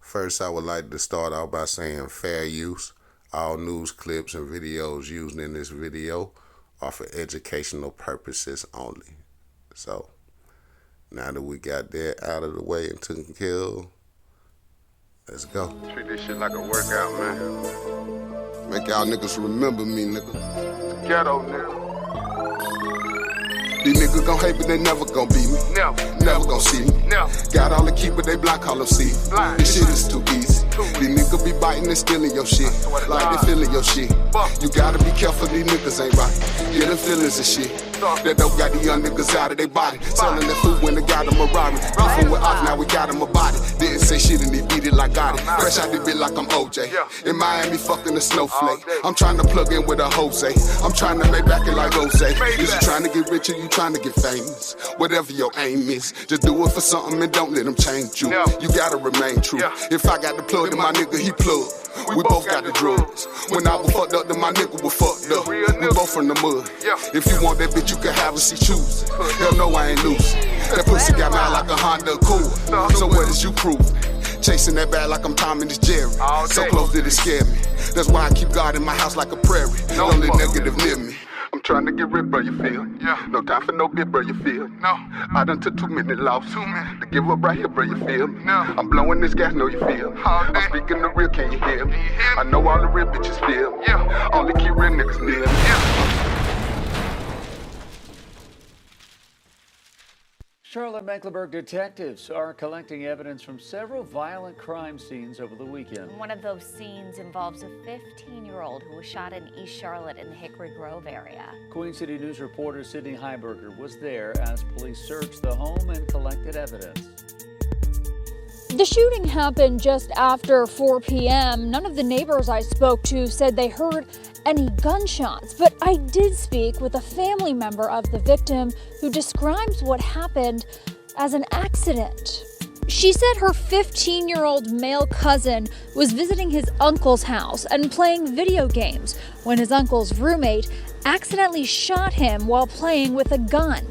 First, I would like to start out by saying fair use. All news clips and videos used in this video are for educational purposes only. So, now that we got that out of the way and taken care of, let's go. Treat this shit like a workout, man. Make y'all niggas remember me, nigga. Ghetto, nigga. These niggas gon' hate, but they never gon' beat me. Never gon' see me. Got all the key, but they blind call them see. This shit is too easy. These niggas be biting and stealing your shit, like they feeling your shit. You gotta be careful, these niggas ain't right. Yeah, them feelings and shit. That dope got the young niggas out of their body. Selling their food when they got them a robbery. Before we're off, now we got them a body. Didn't say shit and they beat it like got it. Fresh out the bit like I'm OJ. In Miami, fucking a snowflake. I'm trying to plug in with a Jose. I'm trying to make back it like Jose. Is you trying to get rich or you trying to get famous? Whatever your aim is, just do it for something and don't let them change you. You gotta remain true. If I got the plug, then my nigga, he plug. We both got the drugs. When I was fucked up, then my nigga was fucked up. We both from the mud. If you want that bitch, you can have her, she choose. Hell no, I ain't losing. That pussy got me out like a Honda Accord. So what is you proving? Chasing that bag like I'm Tom and this Jerry. So close that it scared me. That's why I keep God in my house like a prairie. Don't let negative near me. I'm trying to get rid, bro, you feel? No time for no bit, bro, you feel? I done took too many losses to give up right here, bro, you feel? I'm blowing this gas, know you feel? I'm speaking the real, can you hear me? I know all the real bitches feel. Only key real niggas near. Charlotte-Mecklenburg detectives are collecting evidence from several violent crime scenes over the weekend. One of those scenes involves a 15-year-old who was shot in East Charlotte in the Hickory Grove area. Queen City News reporter Sydney Heiberger was there as police searched the home and collected evidence. The shooting happened just after 4 p.m. None of the neighbors I spoke to said they heard any gunshots, but I did speak with a family member of the victim who describes what happened as an accident. She said her 15-year-old male cousin was visiting his uncle's house and playing video games when his uncle's roommate accidentally shot him while playing with a gun.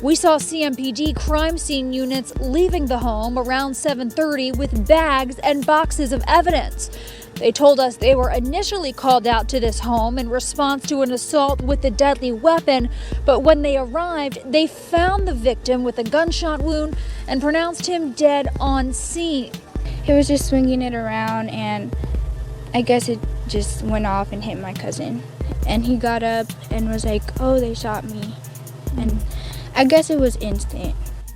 We saw CMPD crime scene units leaving the home around 7:30 with bags and boxes of evidence. They told us they were initially called out to this home in response to an assault with a deadly weapon, but when they arrived, they found the victim with a gunshot wound and pronounced him dead on scene. He was just swinging it around, and I guess it just went off and hit my cousin. And he got up and was like, "Oh, they shot me." And I guess it was instant.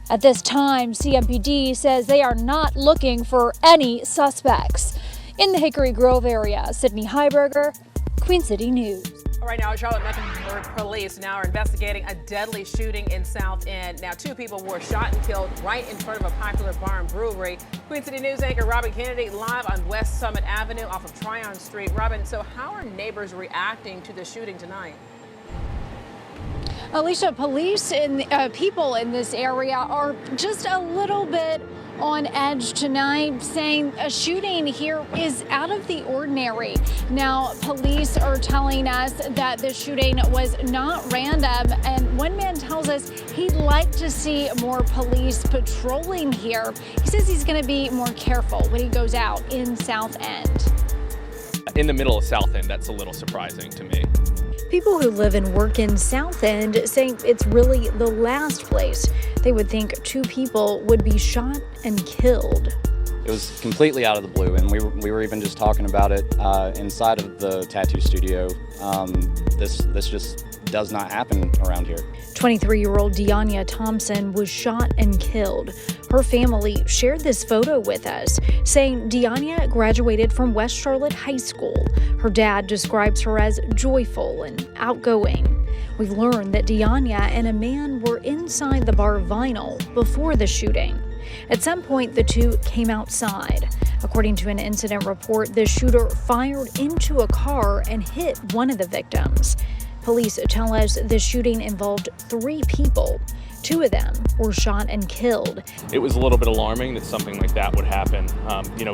At this time, CMPD says they are not looking for any suspects. In the Hickory Grove area, Sydney Heiberger, Queen City News. All right, now Charlotte-Mecklenburg police now are investigating a deadly shooting in South End. Now 2 people were shot and killed right in front of a popular bar and brewery. Queen City News anchor Robin Kennedy live on West Summit Avenue off of Tryon Street. Robin, so how are neighbors reacting to the shooting tonight? Alicia, police and people in this area are just a little bit on edge tonight, saying a shooting here is out of the ordinary. Now, police are telling us that the shooting was not random, and one man tells us he'd like to see more police patrolling here. He says he's going to be more careful when he goes out in South End. In the middle of South End, that's a little surprising to me. People who live and work in South End say it's really the last place they would think 2 people would be shot and killed. It was completely out of the blue, and we were even just talking about it inside of the tattoo studio. This just does not happen around here. 23-year-old Deania Thompson was shot and killed. Her family shared this photo with us, saying Deania graduated from West Charlotte High School. Her dad describes her as joyful and outgoing. We learned that Deania and a man were inside the bar Vinyl before the shooting. At some point, the 2 came outside. According to an incident report, the shooter fired into a car and hit one of the victims. Police tell us the shooting involved 3 people. 2 of them were shot and killed. It was a little bit alarming that something like that would happen,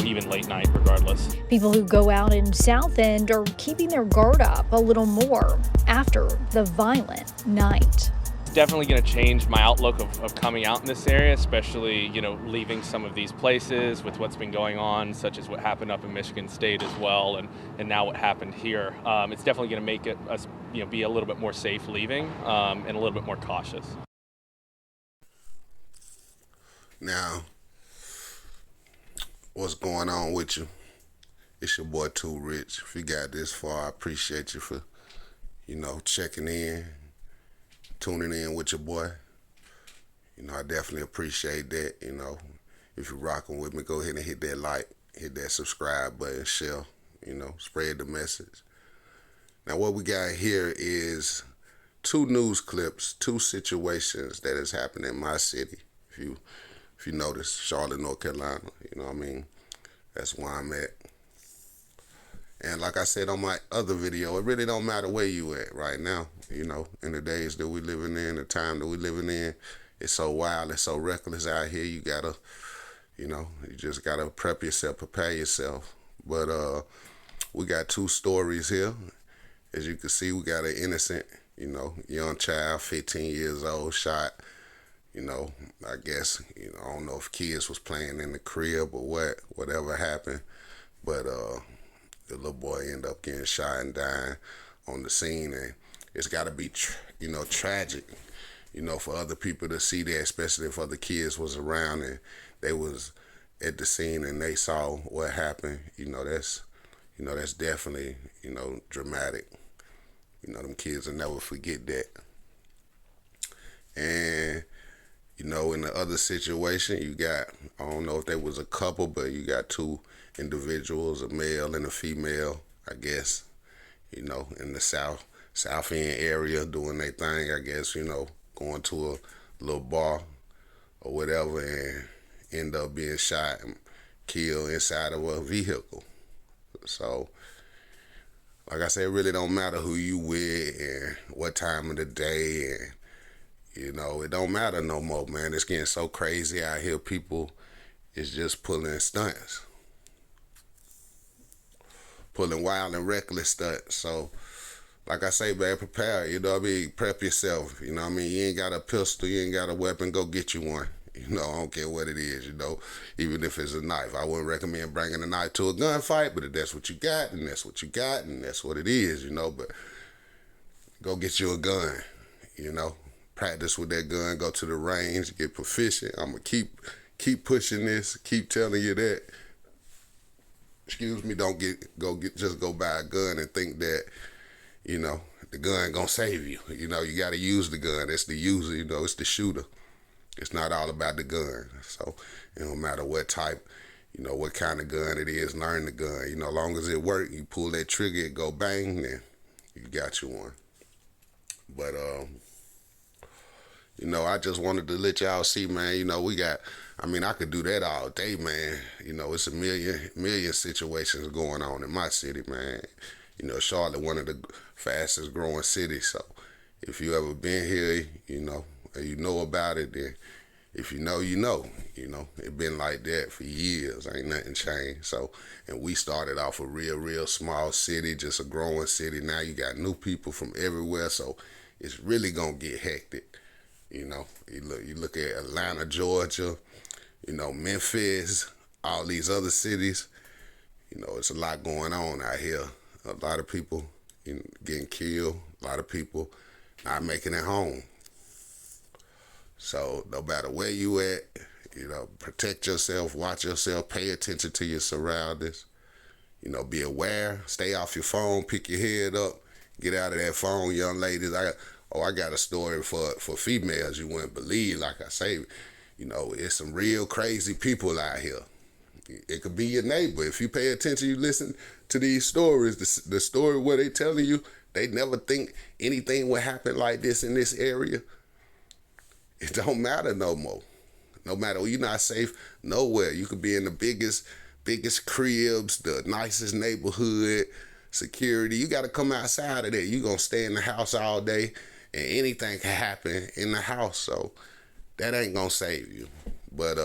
even late night regardless. People who go out in South End are keeping their guard up a little more after the violent night. definitely going to change my outlook of coming out in this area, especially, you know, leaving some of these places with what's been going on, such as what happened up in Michigan State as well, and now what happened here. It's definitely going to make us, you know, be a little bit more safe leaving and a little bit more cautious. Now, what's going on with you? It's your boy Too Rich. If you got this far, I appreciate you for, you know, checking in, tuning in with your boy. You know, I definitely appreciate that. You know, if you're rocking with me, go ahead and hit that like, hit that subscribe button, share, you know, spread the message. Now, what we got here is 2 news clips, 2 situations that has happened in my city. If you notice, Charlotte, North Carolina, you know what I mean? That's where I'm at. And like I said on my other video, it really don't matter where you at right now. You know, in the days that we living in, the time that we living in, it's so wild, it's so reckless out here. You gotta, you know, you just gotta prep yourself, prepare yourself. But we got 2 stories here. As you can see, we got an innocent, you know, young child, 15 years old, shot. You know, I guess, you know, I don't know if kids was playing in the crib or whatever happened, but the little boy ended up getting shot and dying on the scene, and it's got to be, you know, tragic, you know, for other people to see that, especially if other kids was around and they was at the scene and they saw what happened. You know, that's definitely, you know, dramatic. You know, them kids will never forget that. And you know, in the other situation, you got, I don't know if there was a couple, but you got 2 individuals, a male and a female, I guess, you know, in the South End area doing their thing, I guess, you know, going to a little bar or whatever and end up being shot and killed inside of a vehicle. So, like I said, it really don't matter who you with and what time of the day, and you know, it don't matter no more, man. It's getting so crazy out here. People is just pulling stunts. Pulling wild and reckless stunts. So, like I say, man, prepare. You know what I mean? Prep yourself. You know what I mean? You ain't got a pistol. You ain't got a weapon. Go get you one. You know, I don't care what it is, you know. Even if it's a knife. I wouldn't recommend bringing a knife to a gunfight, but if that's what you got, and that's what you got, and that's what it is, you know. But go get you a gun, you know. Practice with that gun, go to the range, get proficient. I'm gonna keep pushing this, keep telling you that. Excuse me, don't just go buy a gun and think that, you know, the gun gonna save you. You know, you gotta use the gun. It's the user, you know, it's the shooter. It's not all about the gun. So it don't matter what type, you know, what kind of gun it is, learn the gun. You know, as long as it work, you pull that trigger, it go bang, then you got you one. But you know, I just wanted to let y'all see, man, you know, we got, I mean, I could do that all day, man. You know, it's a million situations going on in my city, man. You know, Charlotte, one of the fastest growing cities. So if you ever been here, you know, and you know about it, then if you know, you know. You know, it been like that for years. Ain't nothing changed. So, and we started off a real small city, just a growing city. Now you got new people from everywhere. So it's really going to get hectic. You know, you look at Atlanta, Georgia, you know, Memphis, all these other cities. You know, it's a lot going on out here. A lot of people getting killed. A lot of people not making it home. So no matter where you at, you know, protect yourself, watch yourself, pay attention to your surroundings. You know, be aware, stay off your phone, pick your head up, get out of that phone, young ladies. I got a story for females you wouldn't believe. Like I say, you know, it's some real crazy people out here. It could be your neighbor. If you pay attention, you listen to these stories, the story where they telling you they never think anything would happen like this in this area. It don't matter no more. No matter, you're not safe nowhere. You could be in the biggest cribs, the nicest neighborhood, security. You got to come outside of that. You're going to stay in the house all day, and anything can happen in the house. So that ain't going to save you. But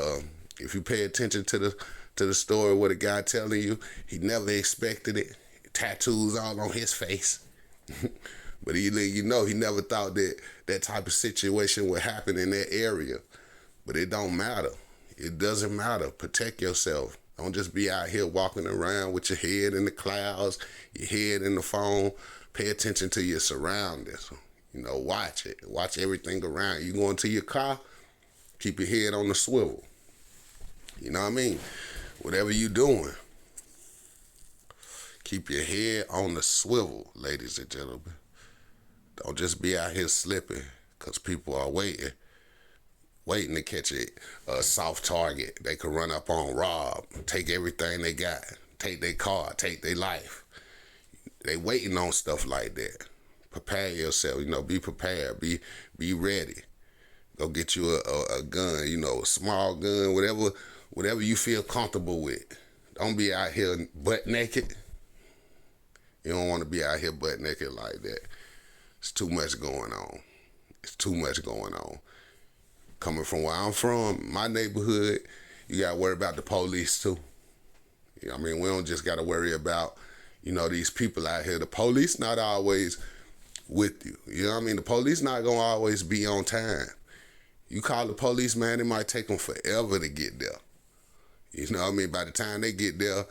if you pay attention to the story where the guy telling you he never expected it, tattoos all on his face, But he let you know he never thought that that type of situation would happen in that area. But it don't matter. It doesn't matter. Protect yourself. Don't just be out here walking around with your head in the clouds, your head in the phone. Pay attention to your surroundings. You know, watch it. Watch everything around you. Go into your car, keep your head on the swivel. You know what I mean? Whatever you doing, keep your head on the swivel, ladies and gentlemen. Don't just be out here slipping, because people are waiting to catch a soft target. They could run up on, rob, take everything they got, take their car, take their life. They waiting on stuff like that. Prepare yourself, you know, be prepared, be ready. Go get you a gun, you know, a small gun, whatever you feel comfortable with. Don't be out here butt naked. You don't want to be out here butt naked like that. It's too much going on. It's too much going on. Coming from where I'm from, my neighborhood, you got to worry about the police too. You know what I mean? We don't just got to worry about, you know, these people out here. The police not always with you. You know what I mean? The police not going to always be on time. You call the police, man, it might take them forever to get there. You know what I mean? By the time they get there,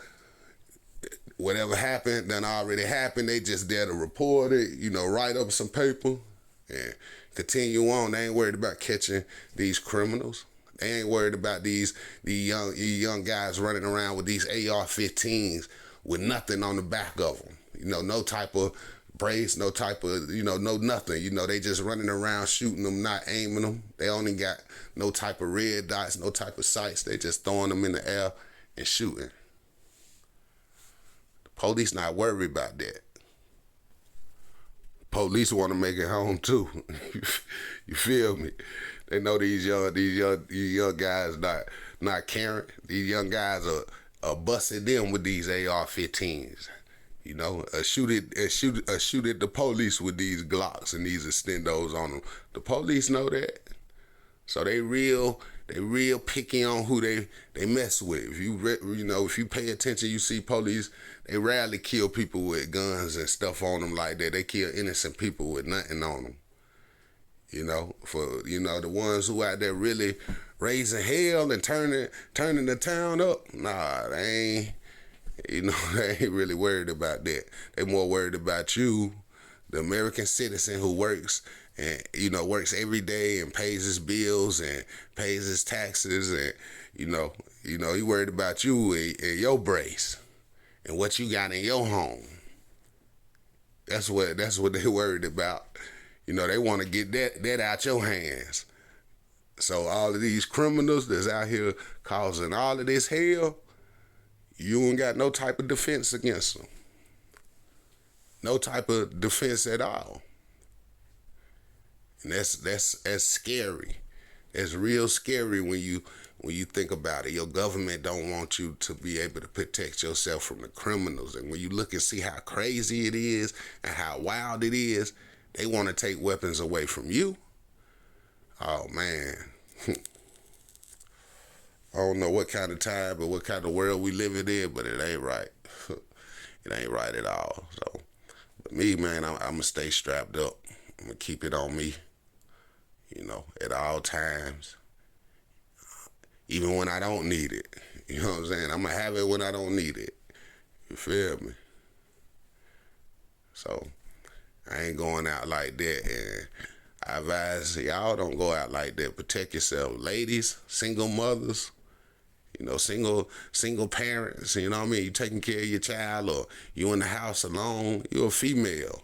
whatever happened done already happened. They just there to report it, you know, write up some paper and continue on. They ain't worried about catching these criminals. They ain't worried about these young guys running around with these AR-15s with nothing on the back of them. You know, no type of brace, no type of, you know, no nothing. You know, they just running around shooting them, not aiming them. They only got no type of red dots, no type of sights. They just throwing them in the air and shooting. The police not worried about that. Police want to make it home too. You feel me? They know these young guys not caring. These young guys are busting them with these AR-15s. You know, shoot at the police with these Glocks and these extendos on them. The police know that, so they real picky on who they mess with. If if you pay attention, you see police. They rarely kill people with guns and stuff on them like that. They kill innocent people with nothing on them. You know, for the ones who out there really raising hell and turning the town up. Nah, they ain't. You know, they ain't really worried about that. They more worried about you, the American citizen who works and, you know, works every day and pays his bills and pays his taxes and, you know, he worried about you and your brace and what you got in your home. That's what they worried about. You know, they want to get that out your hands. So all of these criminals that's out here causing all of this hell, you ain't got no type of defense against them. No type of defense at all. And that's scary. It's real scary when you think about it. Your government don't want you to be able to protect yourself from the criminals. And when you look and see how crazy it is and how wild it is, they want to take weapons away from you. Oh, man. I don't know what kind of time or what kind of world we living in, but it ain't right. It ain't right at all. So, but me, man, I'm going to stay strapped up. I'm going to keep it on me, you know, at all times. Even when I don't need it. You know what I'm saying? I'm going to have it when I don't need it. You feel me? So, I ain't going out like that. And I advise y'all don't go out like that. Protect yourself. Ladies, single mothers, you know, single parents, you know what I mean? You taking care of your child or you in the house alone, you're a female.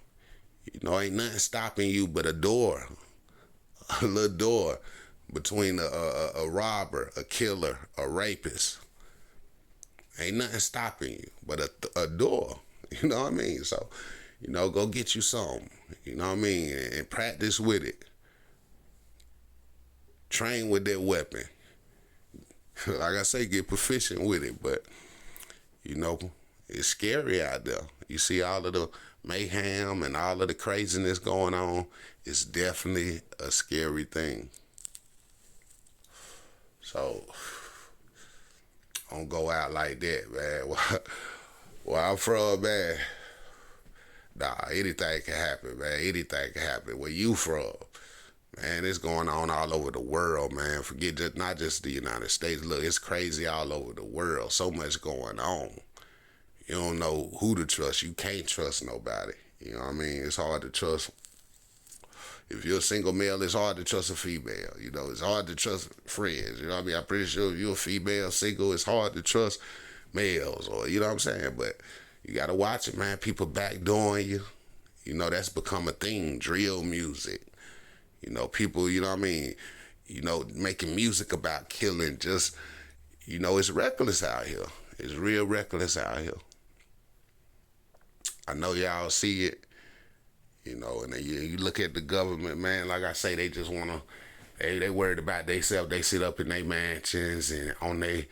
You know, ain't nothing stopping you but a door, a little door between a robber, a killer, a rapist. Ain't nothing stopping you but a door, you know what I mean? So, you know, go get you some, you know what I mean? And practice with it. Train with that weapon. Like I say, get proficient with it, but, you know, it's scary out there. You see all of the mayhem and all of the craziness going on. It's definitely a scary thing. So, don't go out like that, man. Where I'm from, man, Nah, anything can happen, man. Anything can happen. Where you from? Man, it's going on all over the world, man. Forget just not just the United States. Look, it's crazy all over the world. So much going on. You don't know who to trust. You can't trust nobody. You know what I mean? It's hard to trust. If you're a single male, it's hard to trust a female. You know, it's hard to trust friends. You know what I mean? I'm pretty sure if you're a female single, it's hard to trust males, or you know what I'm saying? But you gotta watch it, man. People backdooring you. You know, that's become a thing. Drill music. You know, people, you know what I mean? You know, making music about killing. Just, you know, it's reckless out here. It's real reckless out here. I know y'all see it. You know, and then you look at the government, man, like I say, they just want to, they worried about themselves. They sit up in their mansions and on their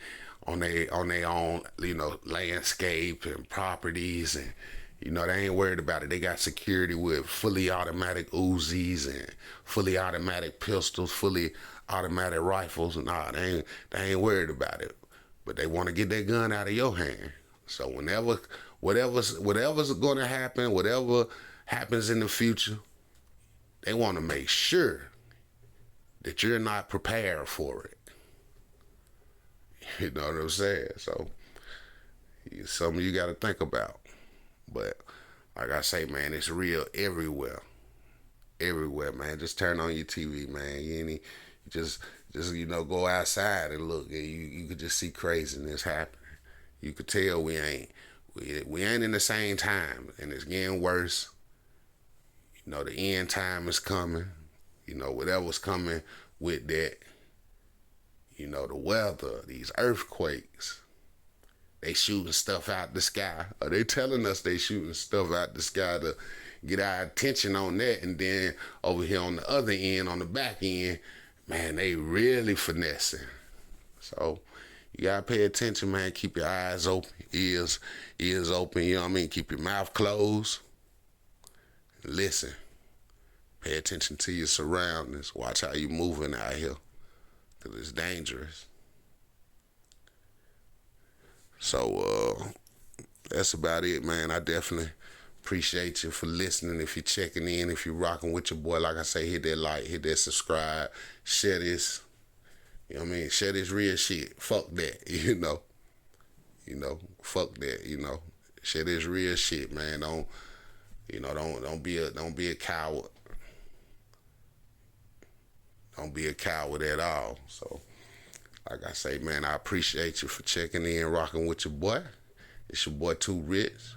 own, you know, landscape and properties, and, you know, they ain't worried about it. They got security with fully automatic Uzis and fully automatic pistols, fully automatic rifles. Nah, they ain't worried about it. But they want to get that gun out of your hand. So whatever's going to happen, whatever happens in the future, they want to make sure that you're not prepared for it. You know what I'm saying? So something you got to think about. But like I say, man, it's real everywhere. Everywhere, man. Just turn on your TV, man. Just you know, go outside and look. You could just see craziness happening. You could tell we ain't in the same time, and it's getting worse. You know, the end time is coming. You know, whatever's coming with that. You know, the weather, these earthquakes. They shooting stuff out the sky. Or they telling us they shooting stuff out the sky to get our attention on that. And then over here on the other end, on the back end, man, they really finessing. So you gotta pay attention, man. Keep your eyes open, ears open, you know what I mean? Keep your mouth closed. Listen. Pay attention to your surroundings. Watch how you moving out here, because it's dangerous. So that's about it, man. I definitely appreciate you for listening. If you're checking in, if you're rocking with your boy, like I say, hit that like, hit that subscribe, share this. You know what I mean? Share this real shit. Fuck that, you know. You know, fuck that, you know. Share this real shit, man. Don't be a coward. Don't be a coward at all. So, like I say, man, I appreciate you for checking in, rocking with your boy. It's your boy Too Rich.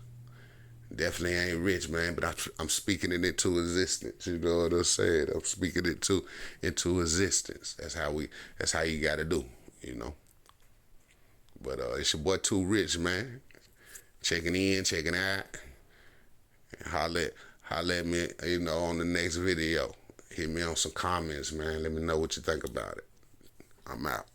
Definitely ain't rich, man, but I'm speaking it into existence. You know what I'm saying? I'm speaking it into existence. That's how you gotta do, you know. But it's your boy Too Rich, man. Checking in, checking out. Holla at me, you know, on the next video. Hit me on some comments, man. Let me know what you think about it. I'm out.